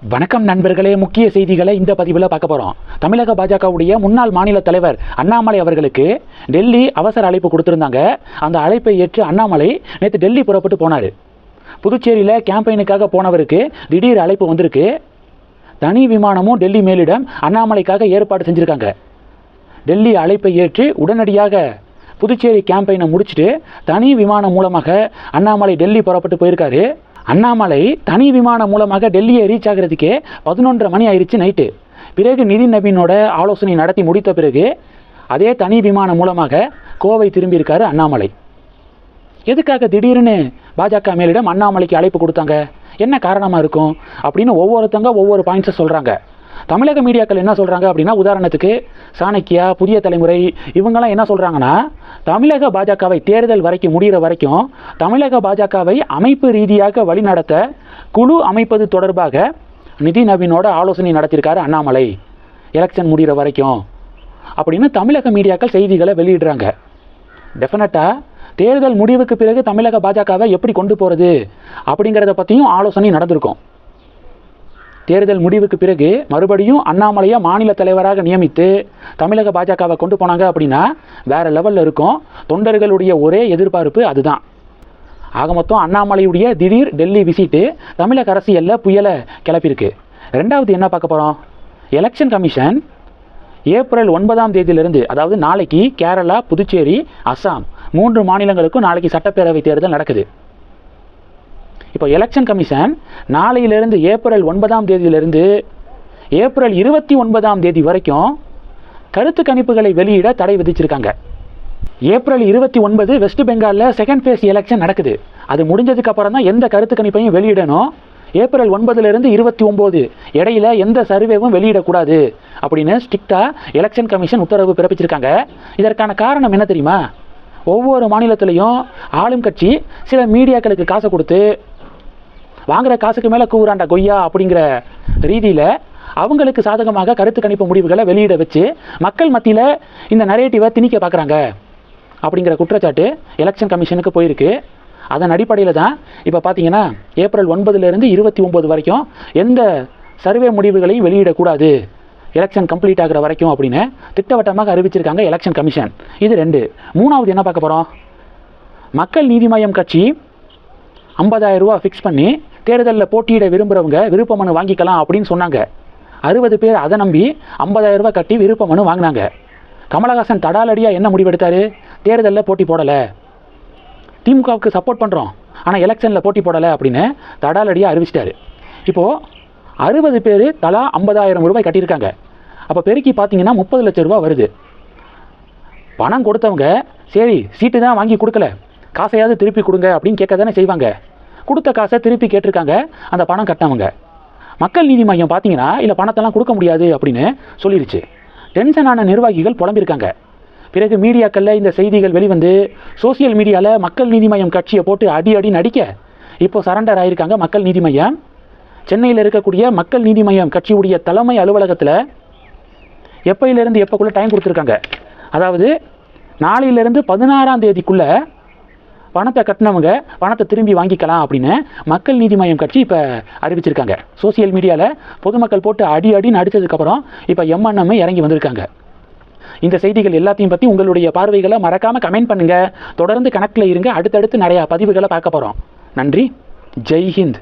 வணக்கம் நண்பர்களே, முக்கிய செய்திகளை இந்த பதிவில் பார்க்க போகிறோம். தமிழக பாஜகவுடைய முன்னாள் மாநில தலைவர் அண்ணாமலை அவர்களுக்கு டெல்லி அவசர அழைப்பு கொடுத்துருந்தாங்க. அந்த அழைப்பை ஏற்று அண்ணாமலை நேற்று டெல்லி புறப்பட்டு போனார். புதுச்சேரியில் கேம்பெயினுக்காக போனவருக்கு திடீர் அழைப்பு வந்திருக்கு. தனி விமானமும் டெல்லி மேலிடம் அண்ணாமலைக்காக ஏற்பாடு செஞ்சுருக்காங்க. டெல்லி அழைப்பை ஏற்று உடனடியாக புதுச்சேரி கேம்பெயினை முடிச்சுட்டு தனி விமானம் மூலமாக அண்ணாமலை டெல்லி புறப்பட்டு போயிருக்காரு. அண்ணாமலை தனி விமானம் மூலமாக டெல்லியை ரீச் ஆகிறதுக்கே 11:30 மணி ஆயிடுச்சு நைட்டு. பிறகு நிதின் நவீனோட ஆலோசனை நடத்தி முடித்த பிறகு அதே தனி விமானம் மூலமாக கோவை திரும்பியிருக்காரு அண்ணாமலை. எதுக்காக திடீர்னு பாஜக மேலிடம் அண்ணாமலைக்கு அழைப்பு கொடுத்தாங்க, என்ன காரணமாக இருக்கும் அப்படின்னு ஒவ்வொருத்தங்க ஒவ்வொரு பாயிண்ட்ஸை சொல்கிறாங்க. தமிழக மீடியாக்கள் என்ன சொல்கிறாங்க அப்படின்னா, உதாரணத்துக்கு சாணக்கியா, புதிய தலைமுறை, இவங்கெல்லாம் என்ன சொல்கிறாங்கன்னா, தமிழக பாஜகவை தேர்தல் வரைக்கும் முடிகிற வரைக்கும் தமிழக பாஜகவை அமைப்பு ரீதியாக வழிநடத்த குழு அமைப்பது தொடர்பாக நிதி நவீனோட ஆலோசனை நடத்தியிருக்காரு அண்ணாமலை, எலெக்ஷன் முடிகிற வரைக்கும் அப்படின்னு தமிழக மீடியாக்கள் செய்திகளை வெளியிடுறாங்க. டெஃபினட்டாக தேர்தல் முடிவுக்கு பிறகு தமிழக பாஜகவை எப்படி கொண்டு போகிறது அப்படிங்கிறத பற்றியும் ஆலோசனை நடந்திருக்கும். தேர்தல் முடிவுக்கு பிறகு மறுபடியும் அண்ணாமலையை மாநில தலைவராக நியமித்து தமிழக பாஜகவை கொண்டு போனாங்க அப்படின்னா வேறு லெவலில் இருக்கும். தொண்டர்களுடைய ஒரே எதிர்பார்ப்பு அதுதான். ஆக மொத்தம் அண்ணாமலையுடைய திடீர் டெல்லி விசிட்டு தமிழக அரசியலில் புயலை கிளப்பியிருக்கு. ரெண்டாவது என்ன பார்க்க போகிறோம், எலெக்ஷன் கமிஷன் ஏப்ரல் 9ஆம் தேதியிலிருந்து, அதாவது நாளைக்கு கேரளா, புதுச்சேரி, அஸ்ஸாம் 3 மாநிலங்களுக்கும் நாளைக்கு சட்டப்பேரவை தேர்தல் நடக்குது. இப்போ எலெக்ஷன் கமிஷன் நாளையிலிருந்து ஏப்ரல் 9ஆம் தேதியிலிருந்து ஏப்ரல் 29ஆம் தேதி வரைக்கும் கருத்து கணிப்புகளை வெளியிட தடை விதிச்சிருக்காங்க. ஏப்ரல் 29 வெஸ்ட் பெங்காலில் செகண்ட் ஃபேஸ் எலெக்ஷன் நடக்குது. அது முடிஞ்சதுக்கு அப்புறம் தான் எந்த கருத்து கணிப்பையும் வெளியிடணும். ஏப்ரல் 9லிருந்து 29 இடையில எந்த சர்வேவும் வெளியிடக்கூடாது அப்படின்னு ஸ்ட்ரிக்டாக எலெக்ஷன் கமிஷன் உத்தரவு பிறப்பிச்சிருக்காங்க. இதற்கான காரணம் என்ன தெரியுமா, ஒவ்வொரு மாநிலத்திலையும் ஆளும் கட்சி சில மீடியாக்களுக்கு காசை கொடுத்து வாங்குற காசுக்கு மேலே கூறாண்டா கொய்யா அப்படிங்கிற ரீதியில் அவங்களுக்கு சாதகமாக கருத்து கணிப்பு முடிவுகளை வெளியிட வச்சு மக்கள் மத்தியில் இந்த நரேட்டிவை திணிக்க பார்க்குறாங்க அப்படிங்கிற குற்றச்சாட்டு எலெக்ஷன் கமிஷனுக்கு போயிருக்கு. அதன் அடிப்படையில் தான் இப்போ பார்த்தீங்கன்னா ஏப்ரல் 9லிருந்து 29 வரைக்கும் எந்த சர்வே முடிவுகளையும் வெளியிடக்கூடாது, எலெக்ஷன் கம்ப்ளீட் ஆகிற வரைக்கும் அப்படின்னு திட்டவட்டமாக அறிவிச்சிருக்காங்க எலெக்ஷன் கமிஷன். இது 2. மூணாவது என்ன பார்க்க போகிறோம், மக்கள் நீதி மய்யம் கட்சி 50,000 ரூபா ஃபிக்ஸ் பண்ணி தேர்தலில் போட்டியிட விரும்புகிறவங்க விருப்ப மனு வாங்கிக்கலாம் அப்படின்னு சொன்னாங்க. 60 பேர் அதை நம்பி 50,000 ரூபா கட்டி விருப்ப மனு வாங்கினாங்க. கமலஹாசன் தடாலடியாக என்ன முடிவெடுத்தார், தேர்தலில் போட்டி போடலை, திமுகவுக்கு சப்போர்ட் பண்ணுறோம் ஆனால் எலெக்ஷனில் போட்டி போடலை அப்படின்னு தடாலடியாக அறிவிச்சிட்டாரு. இப்போது 60 பேர் தலா 50,000 ரூபாய் கட்டியிருக்காங்க. அப்போ பெருக்கி பார்த்தீங்கன்னா 30 லட்சம் ரூபா வருது. பணம் கொடுத்தவங்க சரி சீட்டு தான் வாங்கி கொடுக்கல, காசையாவது திருப்பி கொடுங்க அப்படின்னு கேட்க தானே செய்வாங்க. கொடுத்த காசை திருப்பி கேட்டிருக்காங்க அந்த பணம் கட்டினவங்க. மக்கள் நீதி மையம் பார்த்தீங்கன்னா இல்லை பணத்தெல்லாம் கொடுக்க முடியாது அப்படின்னு சொல்லிடுச்சு. டென்ஷனான நிர்வாகிகள் புலம்பியிருக்காங்க. பிறகு மீடியாக்களில் இந்த செய்திகள் வெளிவந்து சோசியல் மீடியாவில் மக்கள் நீதி மையம் கட்சியை போட்டு அடி நடிக்க இப்போ சரண்டர் ஆகியிருக்காங்க மக்கள் நீதி மையம். சென்னையில் இருக்கக்கூடிய மக்கள் நீதி மையம் கட்சியுடைய தலைமை அலுவலகத்தில் எப்போயிலிருந்து எப்போக்குள்ளே டைம் கொடுத்துருக்காங்க, அதாவது நாளையிலிருந்து 16ஆம் தேதிக்குள்ளே பணத்தை கட்டினவங்க பணத்தை திரும்பி வாங்கிக்கலாம் அப்படின்னு மக்கள் நீதி மய்யம் கட்சி இப்போ அறிவிச்சிருக்காங்க. சோசியல் மீடியாவில் பொதுமக்கள் போட்டு அடின்னு அடித்ததுக்கப்புறம் இப்போ எம்என்எம் இறங்கி வந்திருக்காங்க. இந்த செய்திகள் எல்லாத்தையும் பற்றி உங்களுடைய பார்வைகளை மறக்காமல் கமெண்ட் பண்ணுங்கள். தொடர்ந்து கணக்கில் இருங்க. அடுத்தடுத்து நிறையா பதிவுகளை பார்க்க போகிறோம். நன்றி. ஜெய் ஹிந்த்.